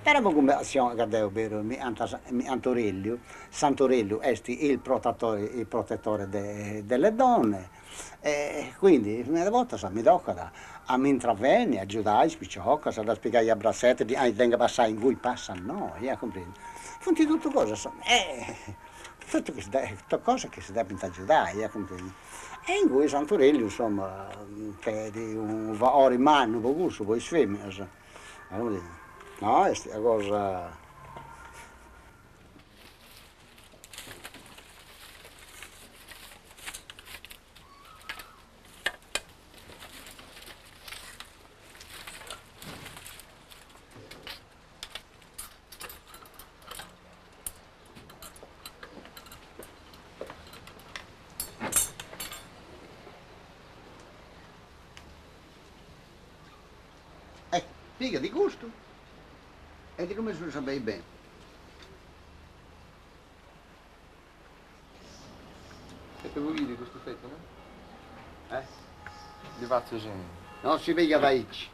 Eravamo come siamo, guardate, vero, Antorello, Santorello è il protettore delle donne. E quindi una volta mi tocca a mi intravenne, a aiutare, spicciocca, a spiegare a bracette, di tenga passare in voi, passa no, comprendi? Funti tutto cosa, insomma, tutte cose che si devono aiutare, comprendi? E in cui Santorello, insomma, che di un ora in mano, un po' gusto, poi sfemmine, no, è una cosa. Figa di gusto e di come si sapeva bene. Siete voi di questo effetto, no? Di fatto sì. Non si veglia da H.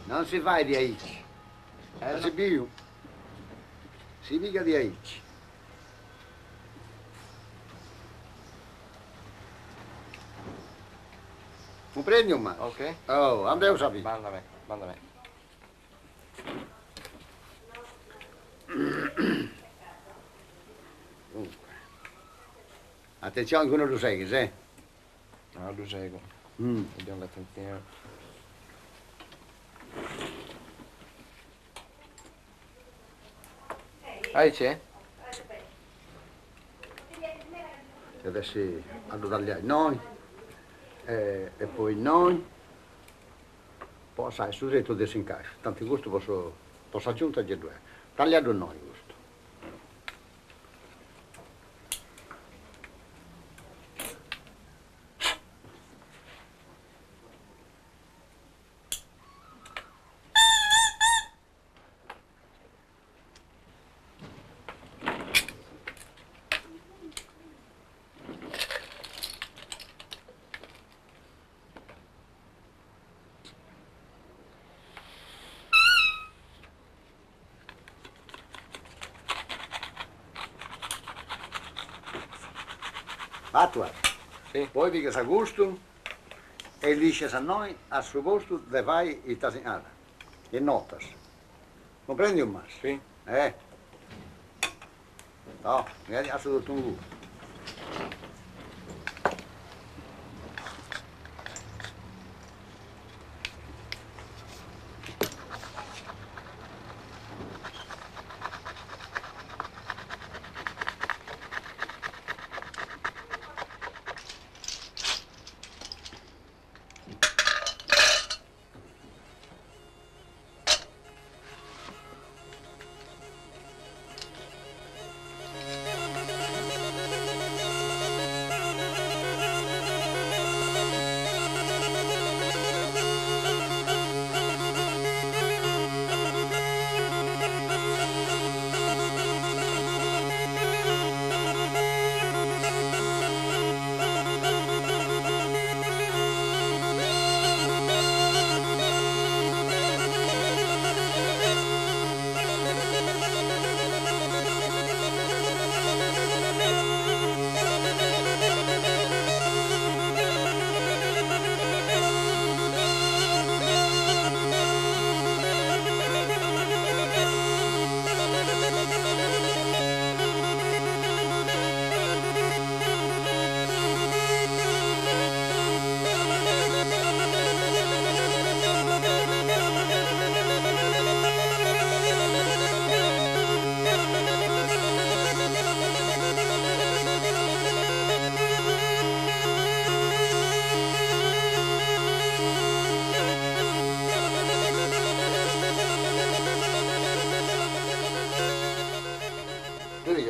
Non si fa di H. Non si più. Si viga di H. Un prendi un mano? Ok. Oh, andiamo a sapere. Manda me, manda me. Attenzione che non lo segui, eh? No, lo seguo. Vediamo l'attenzione. C'è? E adesso hanno tagliato noi e poi noi. Poi sai, sul retro adesso in caixa. Tanto gusto posso aggiungere due. Tagliato noi gusto. Attua. Sì. Poi vi che sa gusto e dice a noi a suo posto dove vai il tasinata. E notas. Comprendi un mas? Sì. No, magari ha tutto un gusto.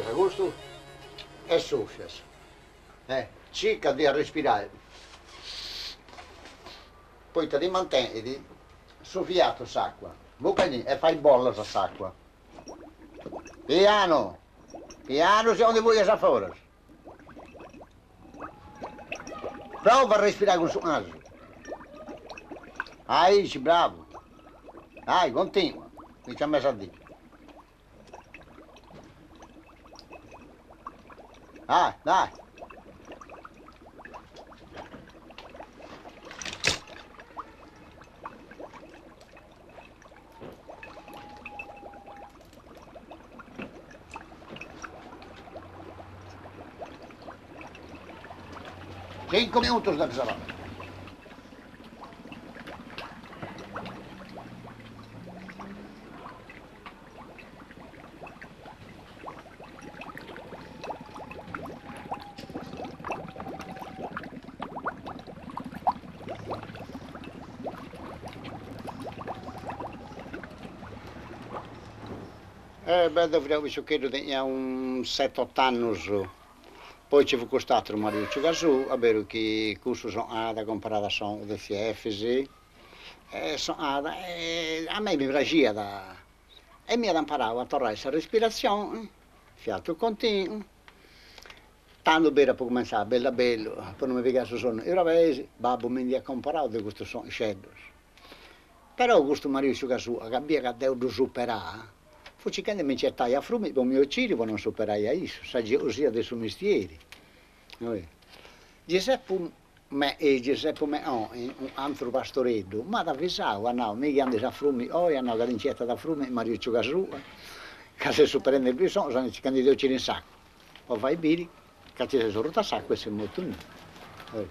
Agosto e soffias. Cerca di respirare. Poi ti mantieni soffiato s'acqua. Bucani e fai bolla s'acqua. Piano. Piano se onde vuoi a fuori. Prova a respirare con il suo naso. Bravo. Dai, continua. Mi ci ha messo a dire. Dai, dai. Cinque minuti da sarà. Beh, dovrei che tenía un 7-8 anni. Poi ci fu costato Mario Ciugasù, a vero che questo sono ada comparata sono di Fiefisi, a me mi piaceva e mi ha imparato a tornare questa respirazione, fiato continuo, tanto bene per cominciare, bello bello, poi non mi piace sono i ravesi, babbo mi ha comparato di questo sono i shadows. Però questo Mario Ciugasù, che abbia devo superare, fu che mi certai a frumi, con mio ciri, per non superare a isso, sa gelosia dei suoi mestieri. Giuseppe me un altro pastoretto, ma da avvisavo, no, mi chiamano a frumi, hanno la rincetta da frumi, Mario Ciugasù, che se superando il bisogno, sono i candidati in sacco. Poi fai biri, che ci sono rotto a sacco e si è molto nudo.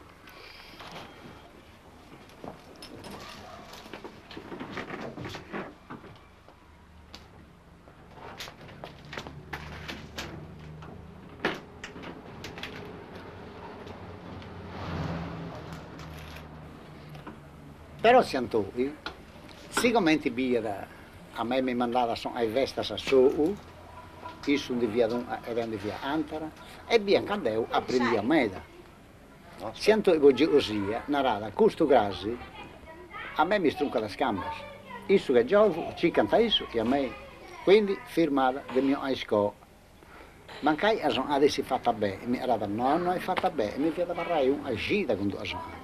Però siamo siccome a me mi mandava ai vestas a su, io sono di via di via Antara, e via Candeu a prendere a Meda. Siamo gelosia, narrata, questo grasi, a me mi strunca la scambas. Isso che giovo, ci canta isso, e a me, quindi firmata del mio esco. Mancai a sono adesso fatta bene, mi era no, è fatta bene, mi viene da parlare una gita con due sono.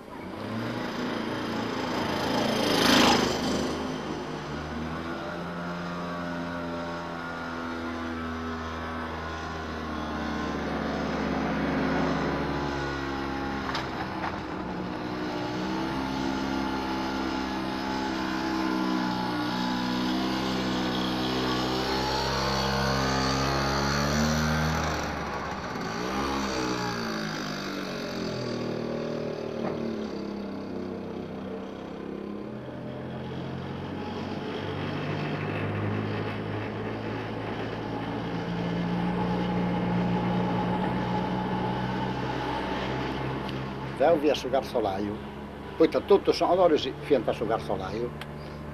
Andavo via sul garzolaio, poi tutto sono odore si fienta sul garzolaio,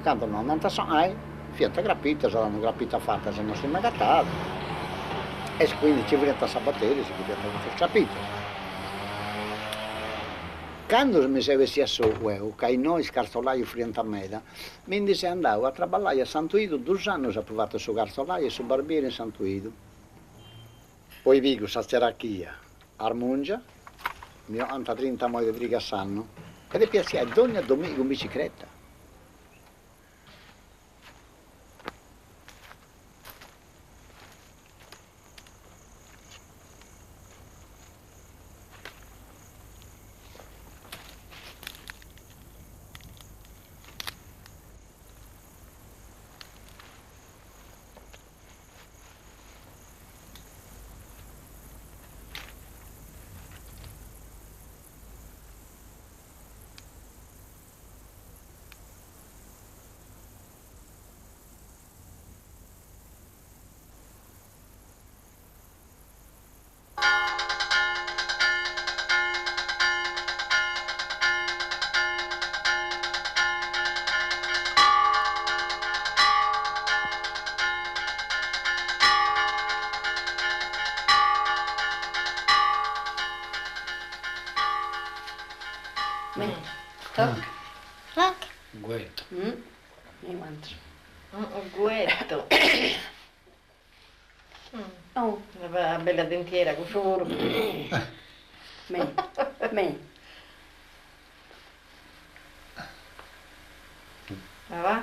quando non sai, fienta grappita, saranno grappita fatta se non si è mai gattata, e quindi ci viene a sabattere, si viene a capito. Quando mi si avessi a su, che noi scarzolaio frienta a meda, mi dice andavo a traballare a Santuido, 2 anni ho provato su garzolaio e su barbiere in Santuido. Poi vigo sa cerachia, Armungia, mio 30 mai di Brigassanno, ed è piaciuto ogni domenica in bicicletta. Toc. Toc. Guetto. Mi mangio. Un guetto. Oh, Una bella dentiera con foro. me. Ma va?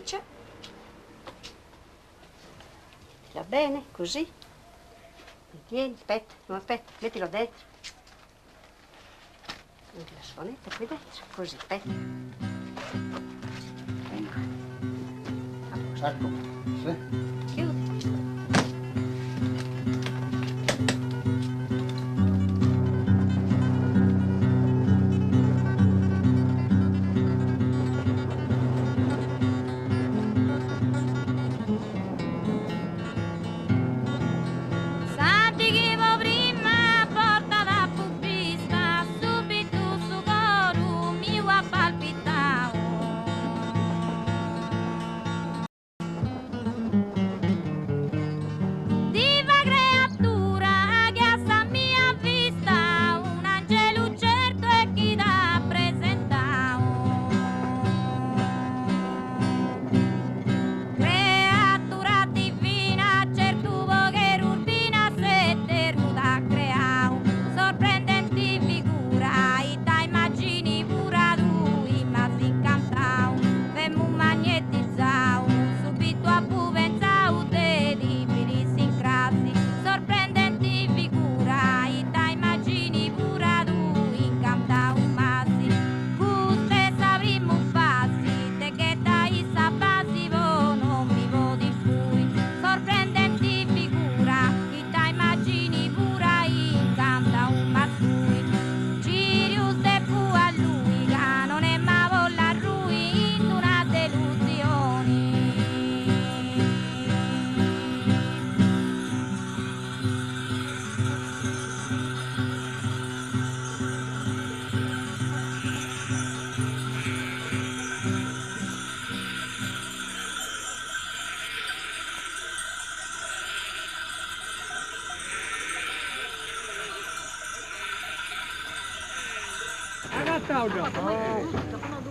spiccia. Va bene, così. Tieni, aspetta, non aspetta, mettilo dentro. Metti la suonetta qui dentro, così, aspetta. Ecco, sì. Chiudi.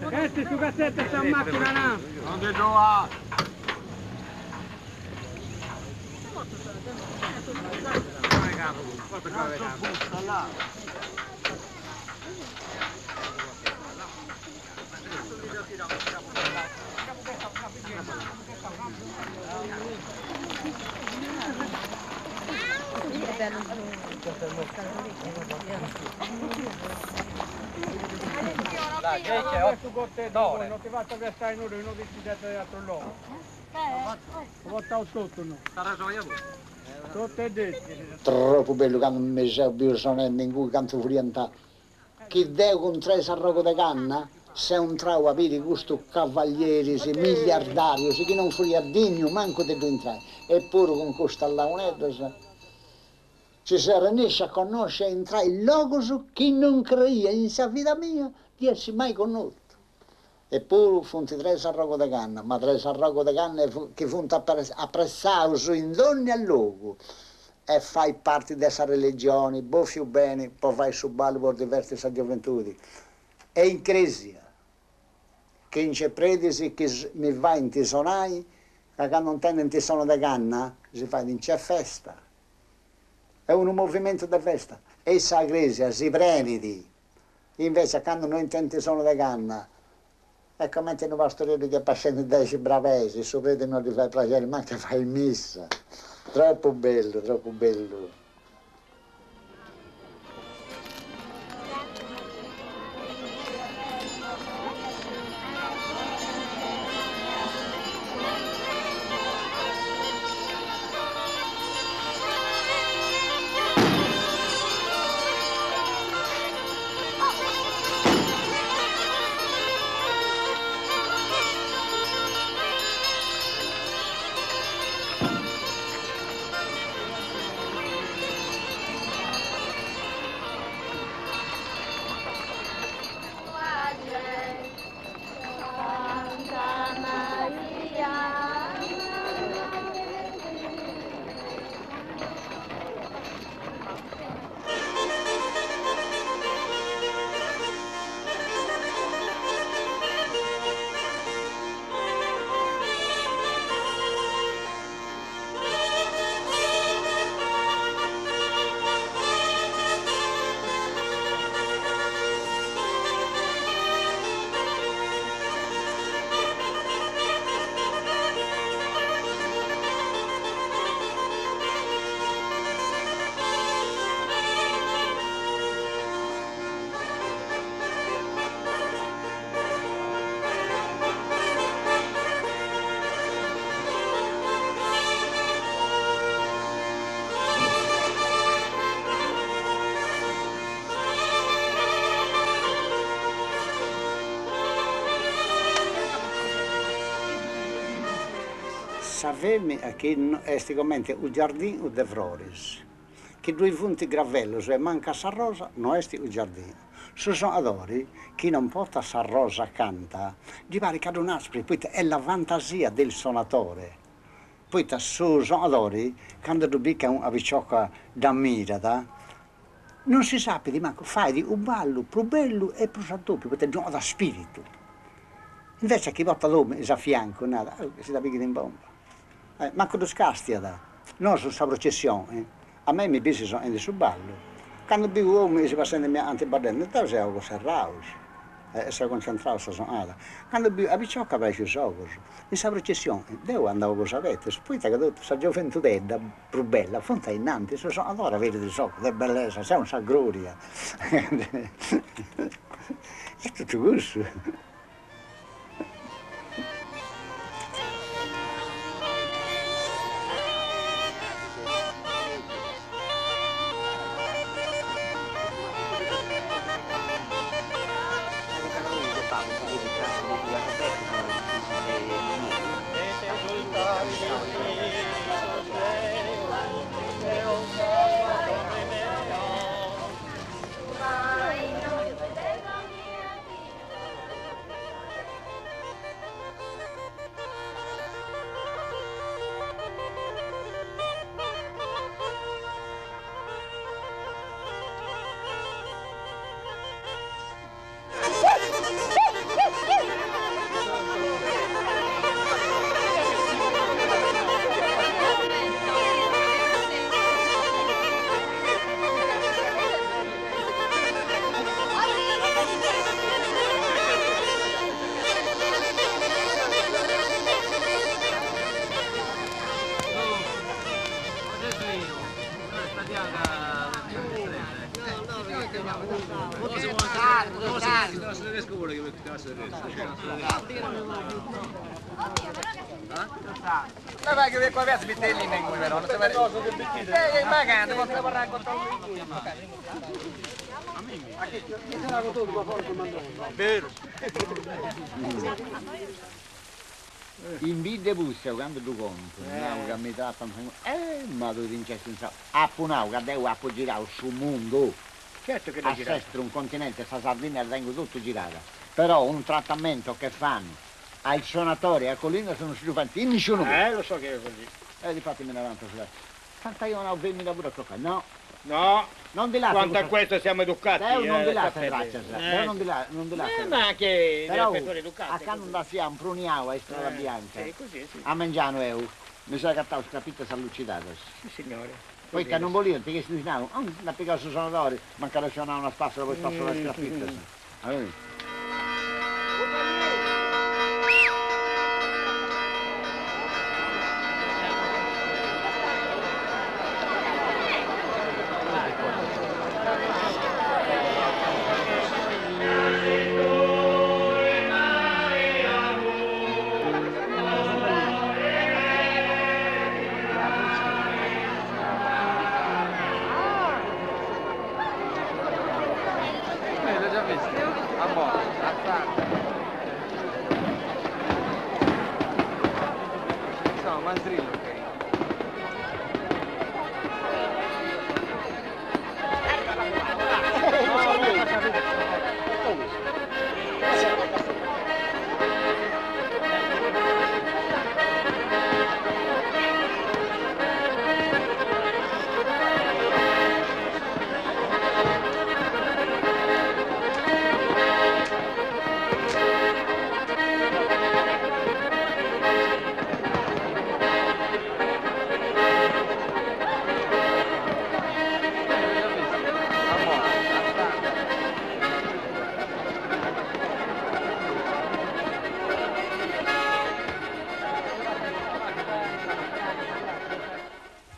Questi su cassetta sta in macchina, no? Non ti trova! Dai, che c'è? Tu corte d'ore. Non ti faccio piazzare noi, non ti decidete di altro luogo. Lo portavo sotto, no? Sotto e detto. Troppo bello quando mi c'è più sonella in cui canto frienta. Chi deve con tre sarroco de canna, se un trao a vedi questo cavalieri, se miliardario, se chi non friardino, manco di due entrare. Eppure con questa launetta, ci si riesce a conoscere, entrare il logos, chi non credeva in sa vita mia di essere mai conosciuto. Eppure fu tre sarroco de canna, ma tre sarroco de canna che fu apprezzato in ogni luogo. E fai parte di questa religione, più bene, poi fai su ballo per diverse gioventù. E in crisi, che in c'è predisi che mi va in tisonai, che non tiene in tisono de canna, si fa in c'è festa. È un movimento di festa. E sa iglesia si prende. Invece quando non intende tisono de canna, è come il pastorello che pascendo 10 bravesi, su prete non ti fai piacere, ma che fai messa. Troppo bello, troppo bello. sapere che è come il giardino de flores. Che due punti gravello, se manca sa rosa, non è il giardino. Su suonatori, chi non porta sa rosa canta, gli pare che un aspri, poi è la fantasia del suonatore. Poi su suonatori, quando tu becca una picciocca da mirata, non si sa di manco, fai un ballo più bello e più raddoppio, perché gioca da spirito. Invece chi porta l'uomo a fianco, nada, si da picchia in bomba. Manco tu scasti da, non su questa processione. A me mi piace sul ballo. Quando vivo l'uomo si va sempre antibardendo, non sei algo serrato, sei concentrato sulla suonata. Quando vivo a picciocca faccio i giochi, in questa processione, devo andare con sapete, poi che questa gioventù è più bella, fonte innanzi, se sono allora vedi i giochi, è bellezza, sei un sa gloria. È tutto questo. Ma vai che qua via sbitelli in cui però, non si vede cosa che bittite. Magari, non si vorrà raccontare un vero. In vide bussa quando tu compri, no, che mi trattano, ma tu vinci senza. Appunau, che devo appoggiare sul mondo. Certo che A sestro un continente, sta Sardegna la tengo tutto girata. Però un trattamento che fanno ai suonatori a Collina sono stupenti, nessuno più. Lo so che è così. Difatti me ne avanto sulla. Tanta io non ho 20.000 pure a toccare, no. No, Non di là. quanto a questo siamo educati. Non di là, sapete. non di là, non di là. Ma anche Però delle persone educate. a canto da siamo pruniamo a strada bianca. Sì, così, sì. A mangiare eu. Mi sa che stavo capito sallucitato. Sì, signore. Poi che non volevo, ti chiesi di no, la piccola su suonatori, mancare suonare una spazzola, poi spazzola la scappetta. Allora. L'ho già visto? A buono, a tanto. Insomma, mandrillo carino.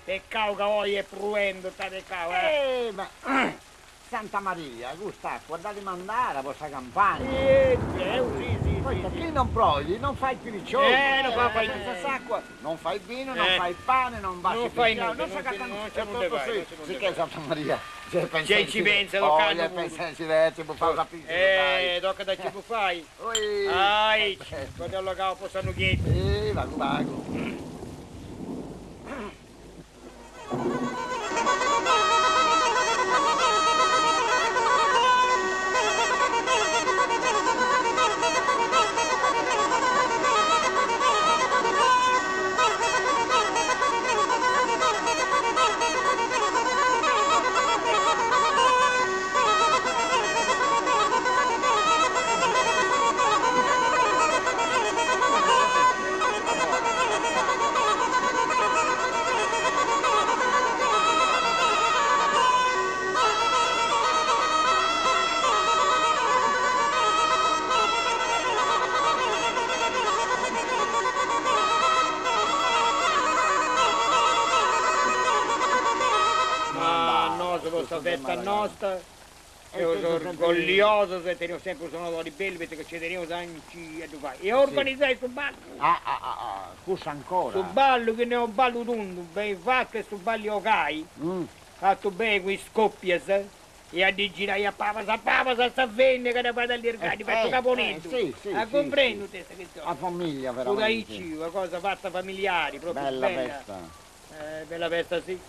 E cau che voglio pruendo, tale cau, Ma Santa Maria, gusta, guardate mandare a vostra campagna. Sì, Poi perché non provi, non fai più riccioli, non fai senza acqua, non fai vino, non Eh. fai pane, non basti Non fai pescare, nulla, non non sai ci- che non ci c'è poteva tutto fare, sì. non ci poteva Sì che Santa Maria, C'è ci pensa, lo canto pure. pensa ci vede, può fare capire, tocca da ci può fai. dai. Ai, quando lo cavo possono chiedere. Vago. questa festa nostra. Io sono orgoglioso che teniamo sempre un suonatori belli perché ci teniamo anche a fare. E organizzare questo ballo. Cosa ancora? Questo ballo che ne ho ballo tutto, ben fatto questo ballo ok. Fatto bene qui scoppia, e a di girare a papasa, sta venne che ne vado all'irgani, faccio caponetto. Sì, comprendo te questa che a famiglia tu veramente. dai una cosa fatta familiare, proprio Bella festa. Bella festa sì.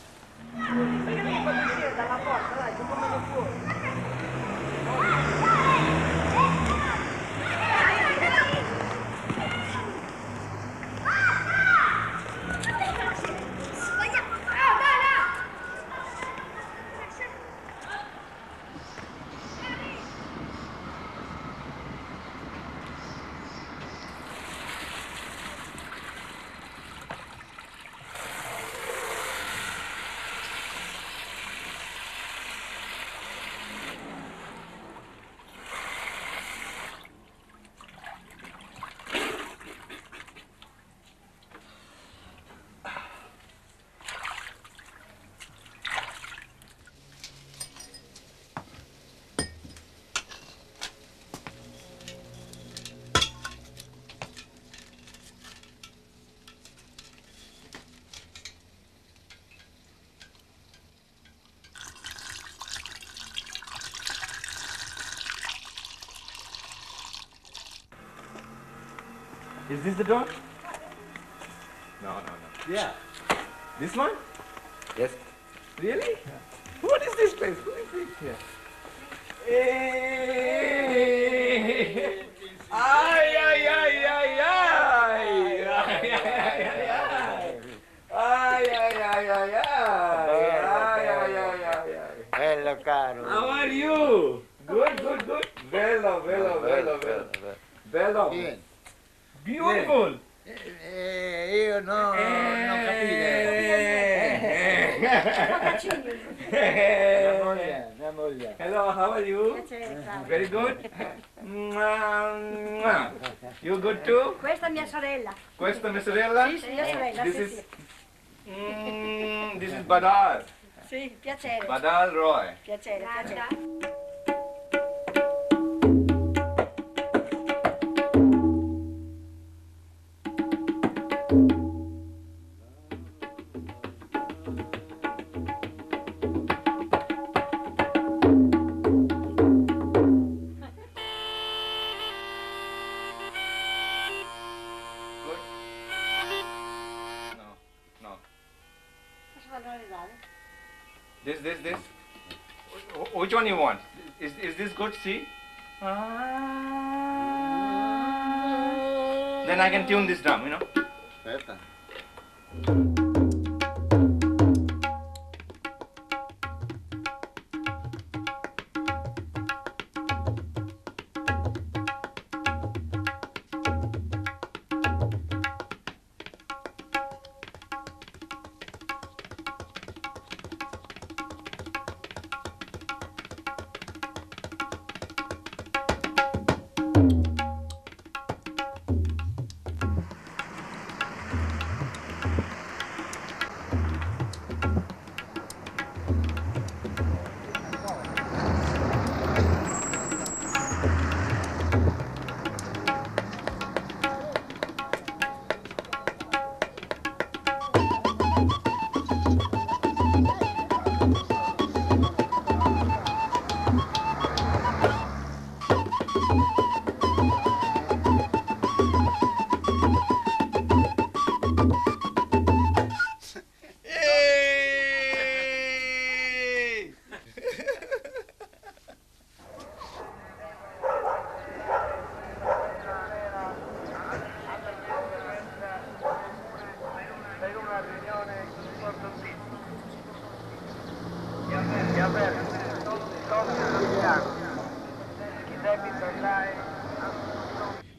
Is this the door? No. Yeah. This one? Yes. Really? What is this place? Who is this here? Hey! Ay! Bello caro. How are you? Good. Bello. Bien. Beautiful. Io non capire. Mia moglie. Hello, how are you? Very good. You good too? Questa è mia sorella. Questa è mia sorella? Sì, mia sorella. This sì, is sì. this is Badal. Sì, piacere. Badal Roy. Piacere. Good. No. Posso farlo arrivare? This. Which one you want? Is this good? See? Then I can tune this drum, you know. Aspetta.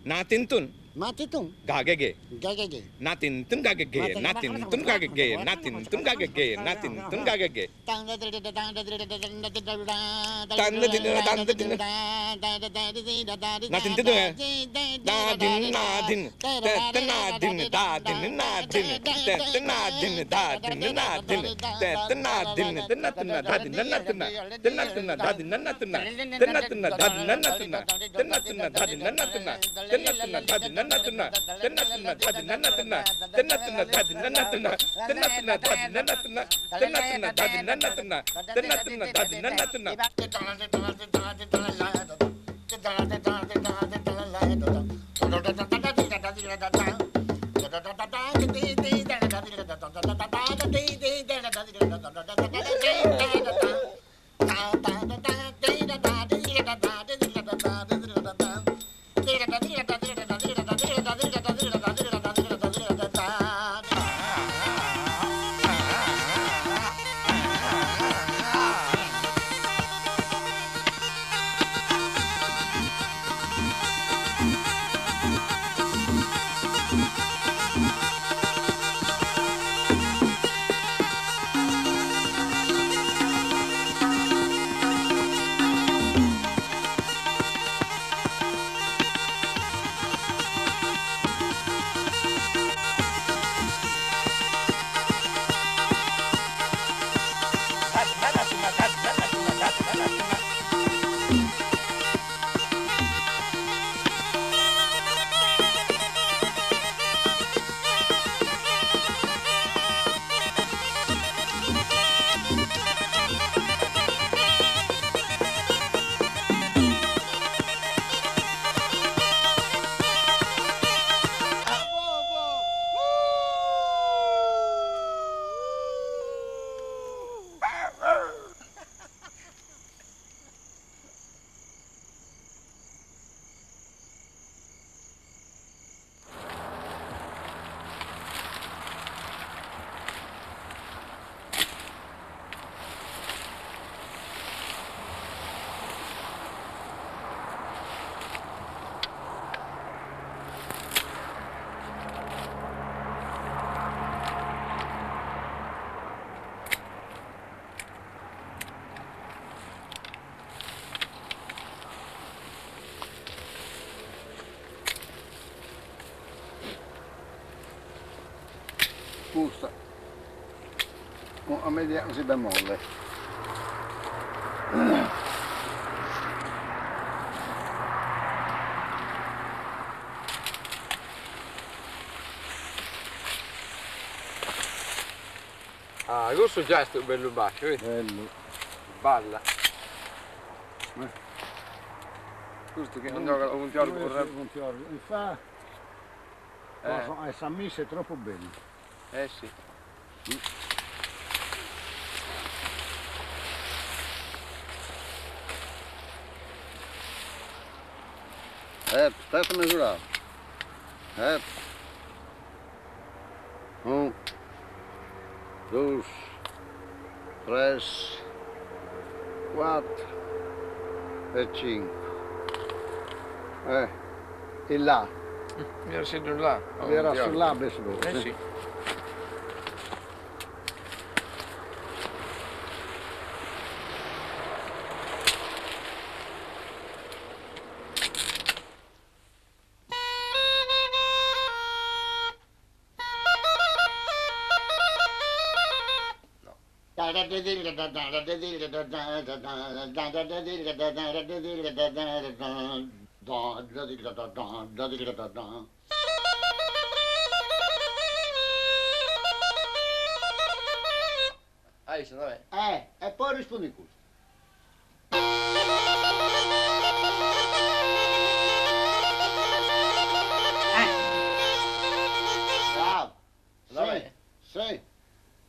Natin tun. Mati tu? Gagage. Gagage. Natin tungagage. Natin tungagage. Natin tungagage. Natin tungagage. Natin tungagage. Scusa, a media si bemolle. Ah, questo già è bello bacio, vedi? Bello. Balla. Questo che non gioca un fiorgo vorrebbe. Un fiorgo. E fa... San Miss è troppo bello. Eh sì. Stai a misurare. 1, 2, 3, 4 e 5. E là. Era sempre là. Era sulla solo. Eh sì. Ah, isso não é? E poi rispondi questo. Bravo. Vabbè. Sì.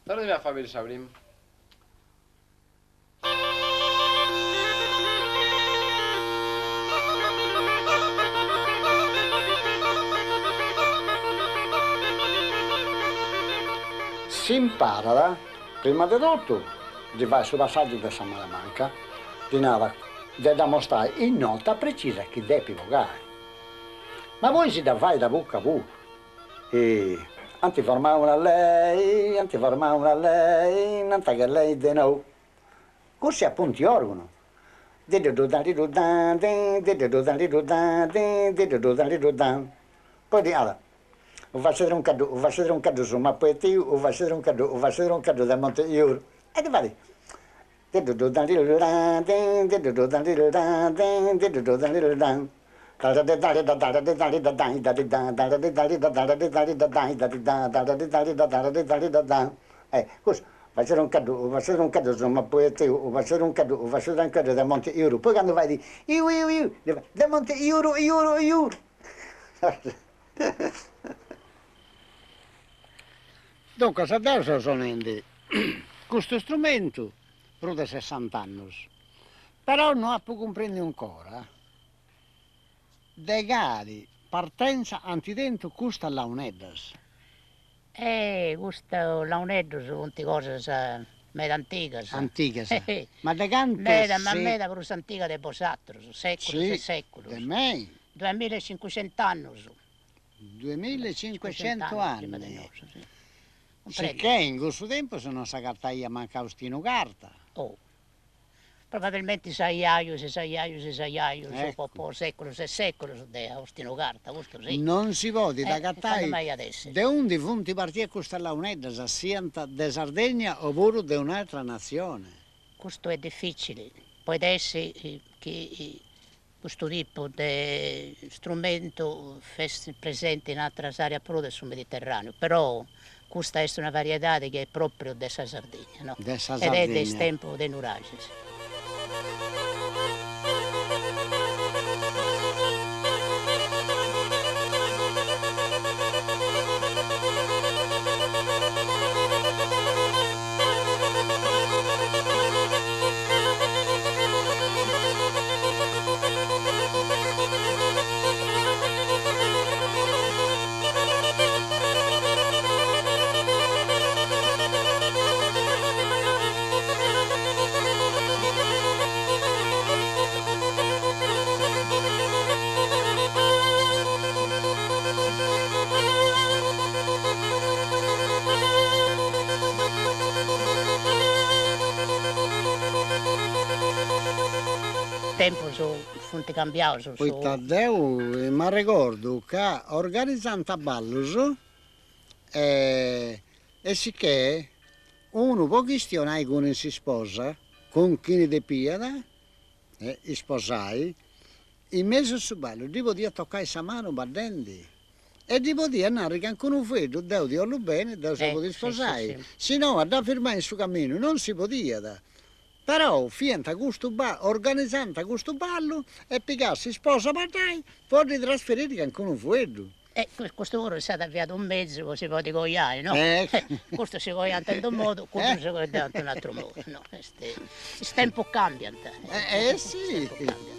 Allora dobbiamo fare vedere prima. Si impara, prima di tutto, di vai sul passaggio di San Malamanca, di dimostrare in nota precisa che devi vogare. Ma voi si da fare da bocca a bocca. E antiformavano a lei, non che lei di no. Così appunti orgono. Poi di allora, o faccio un cadeau su Mappetti, o faccio un cadeau da Monte Iuro. E di fare. Così. Faccio un cadeau su Mappetti, o faccio un cadeau da Monte Iuro. Poi quando vai di da Monte Iuro. Dunque, adesso sono in questo strumento più di 60 anni, però non ha più compreso ancora degli partenza antidento costa launeddas. Questo launeddo sono cose meda antiche. Antiche, ma da quante? Meda per antica dei Bosatro, secoli e secoli. Di me? 2500 anni. 2500 anni. Sì. Che in questo tempo sono sagattaglia manca Austino Carta. Oh. Probabilmente saiaius, Ecco. po' secoli e secoli di Austino Carta, questo sì. Non si può da cattare mai adesso. di un di punti partire questa launedda, sia di Sardegna oppure di un'altra nazione. Questo è difficile. Può essere che questo tipo di strumento fosse presente in altre aree approde sul Mediterraneo, però questa è una varietà che è proprio della Sardegna, no? Della Ed Sardegna. è del tempo dei Nurages. Tempo sono fonti cambiati. Poi Taddeo, mi ricordo che organizzando a ballo e sicché uno può questionare con si sposa, con chi ne piada, sposai, in mezzo su ballo, di poter toccare la mano battendo. E di poter andare con un freddo, devo dirlo bene, devo poter sposare. Sì. Se no, a firmare il suo cammino non si poteva. Però, organizzando questo ballo e piccarsi sposa battaglia, può trasferire con un freddo. Questo ora è stato avviato un mezzo che si può dicogliare, no? Questo si vuole in un modo, questo si vuole in un altro modo. No? Il tempo cambia. Sì. Il tempo cambia.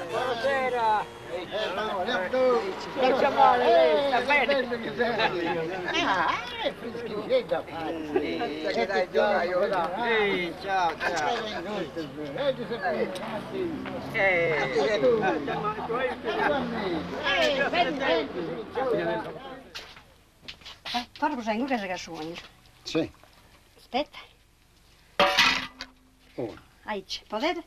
Buonasera! Che c'è male lei? Sta bene? Freschino da fare. Che dai, Sì, ciao, ciao. Parlo sai che si sogno. Sì. Aspetta. Aici, potete?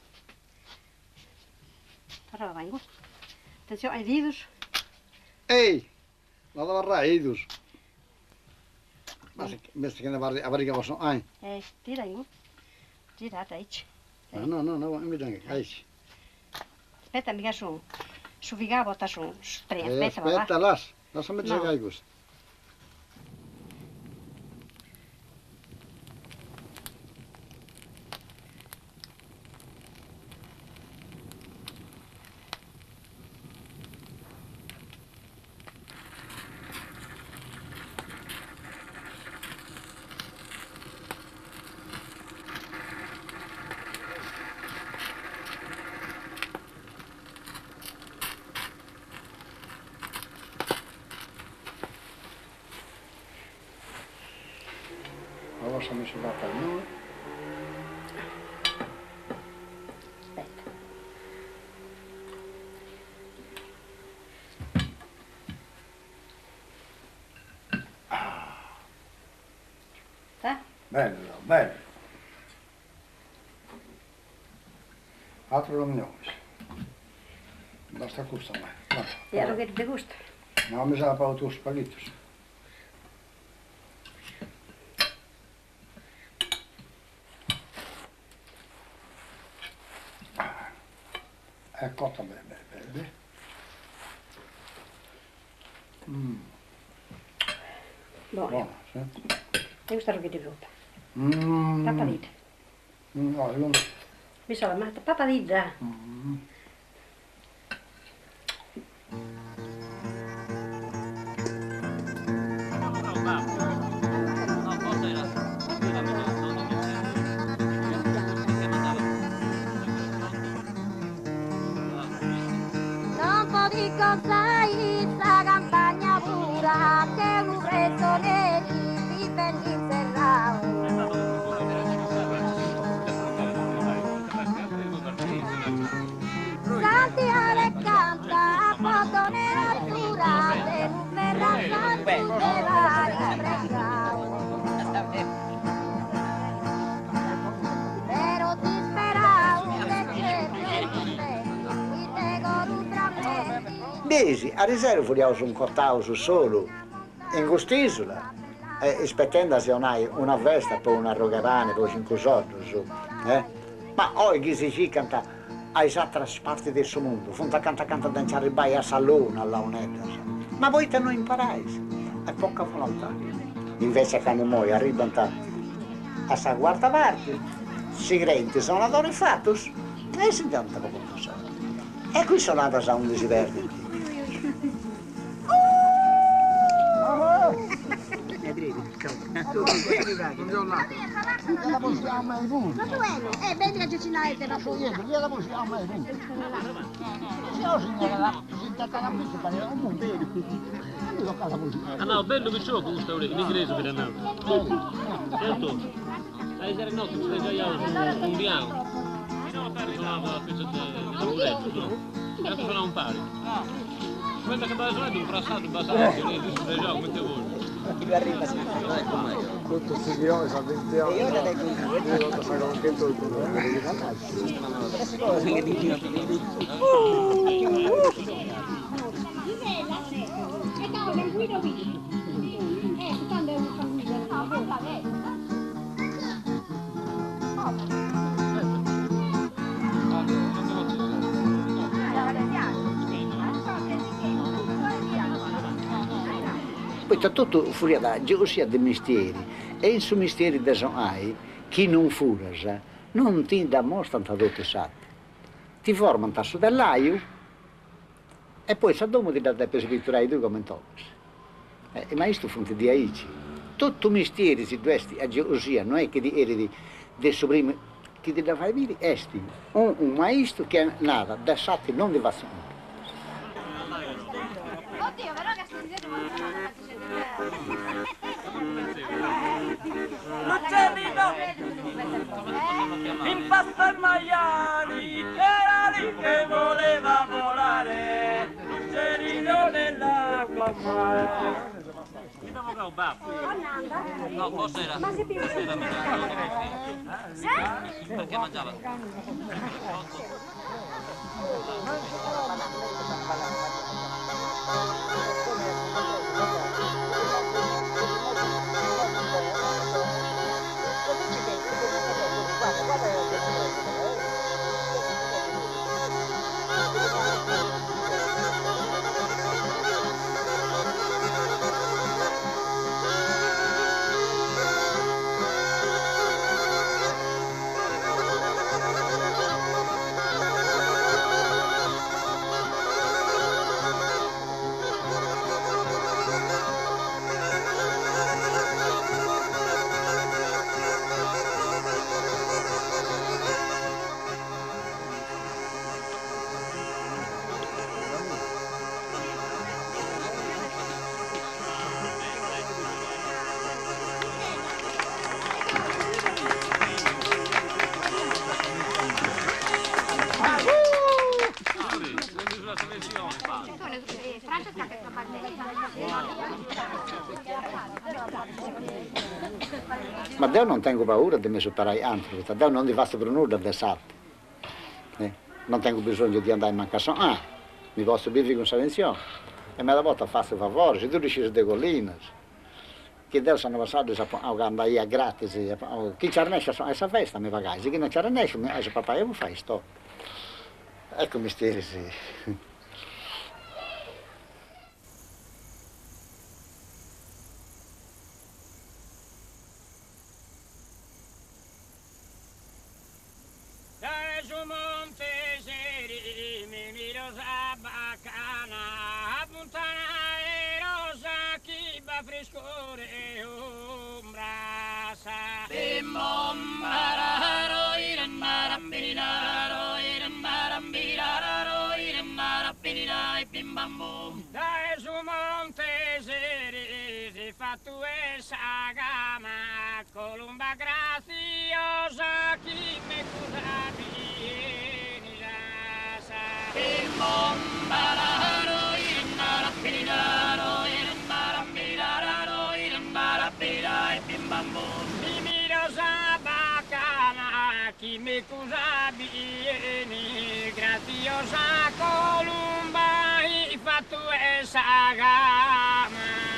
Però vengo. Attenzione ai vidus. Ehi, ma da varrai idus. Ma se che ne parli, avrai che possono, Tira, vengo. Girate, aici. No, mi dai, aici. Aspetta, mica su figa porta su tre, aspetta, va. Aspetta, lasciami giocare questo. Lasciami sulla panna. Aspetta. Bello, bello. Altro non ne ho. Basta questo a me. E allora che ti gusta? No, mi sa pa tu spaghetti. È cotta bene. Buono, sì. E questa è che ti frutta. Mm. Papadita. No, io non... Mi sono ma papadita. Di cos'hai sta campagna pura che un prezzo neri di ben serrao. Santi ale canta a foto nell'altura per un verrà santi che va risprecao. Però ti speravo che c'è il nego rutramente. Mesi, a riserva vogliamo un cottauso solo, in quest'isola, aspettando se non hai una festa, poi una rogavane, poi 5 soldi, su, Ma oggi si canta ai altre parti del suo mondo, fonda canta danzare bai a Salone, alla Unetta, ma voi te non imparai, è poca volontà. Invece quando noi arrivano a sa guarda parte, segreti sono adori fatus, e si canta come posso. E qui sono andata a un desiderio. La possiamo mai punto. Vedi che ci l'hai per la Io la possiamo mai punto. Se no signora, si tratta la pista per un punto. Io casa così. Ah no, bello che ciò gusta in inglese per andare. Certo. Ai sere notte ci svegliamo un bianco. Suonavo la pezza di taburetto, no? E adesso suonavo un pari. Quella che va a suonare è un frassato basato, che si svegliava come te vuoi. Chi arriva sempre. Tutto questi chilometri a 20 anni. E io ne vengo. Io non so che tutto il problema. Poi c'è tutto fuori da geosia dei misteri, e in su misteri da hai, chi non furas, non ti dà mostra tutti sappi. Ti formano tasso dell'aio, e poi sa domo ti dà per scritturare tu come tocchi. Ma questo fonte di aici. Tutto misteri si dovesti a geosia, non è che di eredi del soprimo, che ti da fare dire, esti un maestro che è nato da satti non di vassone. Oddio, però che sto dicendo L'uccellino impasta il maiali, era lì che voleva volare, l'uccellino nell'acqua mare. No, forse era. Ma si pensa Perché mangiava? Guarda, Ma Dio non tengo paura di mi superare altro, Dio non ti fa per nulla del salto. Non tengo bisogno di andare in mancazione, mi posso vivere con silenzio. E me la volta faccio favore, se tu riesci a decollare, che Dio sono passato a andare a gratis, chi ci arnesce a questa festa mi pagai, se chi non ci arnesce, mi dice papà, io fai sto. Ecco mestiere, sì. Frescore ombra sa dai su monte serese fatto essa gama colomba graziosa chi me cusa vieni la sa chi me cusa vieni graziosa colomba hai fatto essa gama